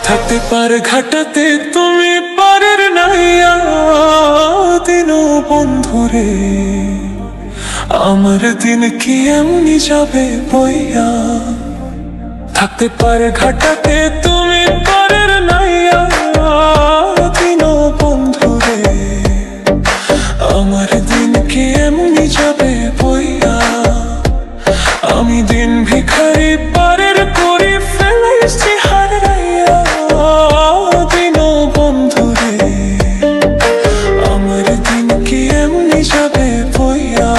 থাকতে পারে ঘাটাতে তুমি পারের নাইয়া দিন বন্ধুরে, আমার দিন কি এমনি যাবে বইয়া। থাকতে পারে ঘাটাতে তুমি পারের নাইয়া দিন বন্ধুরে, আমার দিন কি এমনি যাবে বইয়া। আমি দিন ভিখারি পারের করি ফেলেছি হারাইয়া দিন বন্ধুরে, আমার দিন কি এমনি যাবে বইয়া।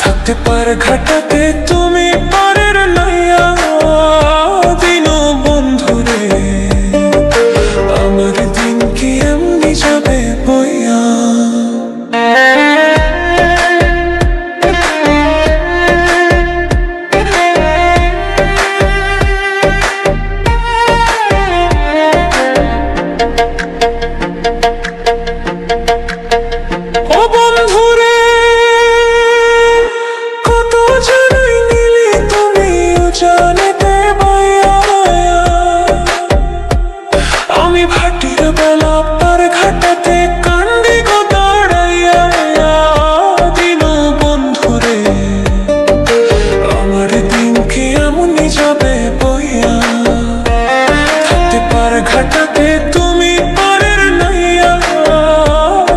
থাকতে পারে ঘাটাতে তুমি পারের নাইয়া দিন বন্ধুরে, আমার দিন কি এমনি যাবে বইয়া। ও বন্ধুরে কত জানাই নিলি তুমি জানিতে বাইয়া, আমি ভাটির বেলা পার ঘাটাতে কান্দি গো দাঁড়াইয়া দিন বন্ধুরে, আমার দিন কি এমনি যাবে বইয়া। থাকতে পার ঘাটাতে তুমি পারের নাইয়া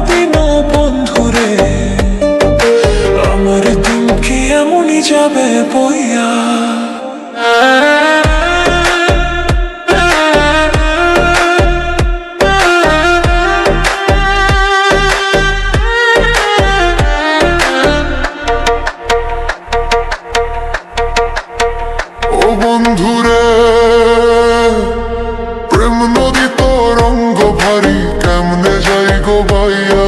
দিন বন্ধুরে, আমার দিন কি এমনি যাবে বইয়া। ও বন্ধুরে প্রেম নদী তো রঙ্গ ভারী কেমনে যাই গো বাইয়া।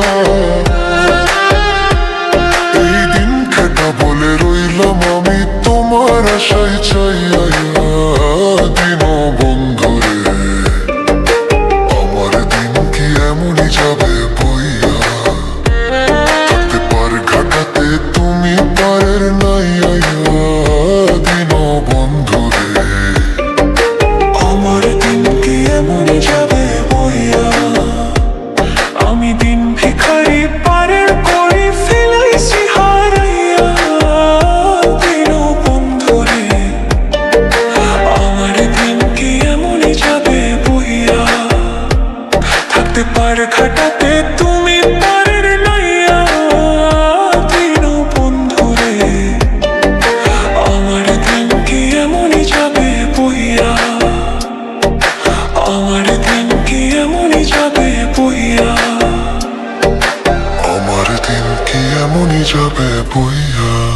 এই দিন খেটা বলে রইলাম আমি তোমার আশায় চাইয়া দিন বন্ধুরে, আমার দিন কি এমনই যাবে বইয়া। থাকতে পার ঘাটাতে তুমি পারের নাইয়া দিন বন্ধুরে, আমার দিন কি এমনি যাবে বইয়া। আমি দিন ভিখারি পারের করি ফেলাইছি হারাইয়া দিন বন্ধুরে, আমার দিন কি এমনি যাবে বইয়া। থাকতে পারে ঘাটাতে তুমি পারের নাইয়া দিন বন্ধুরে, আমার দিন কি এমনি যাবে বইয়া। আমার দিন কি এমনি যাবে বইয়া। আমার দিন কি এমনই যাবে বইয়া।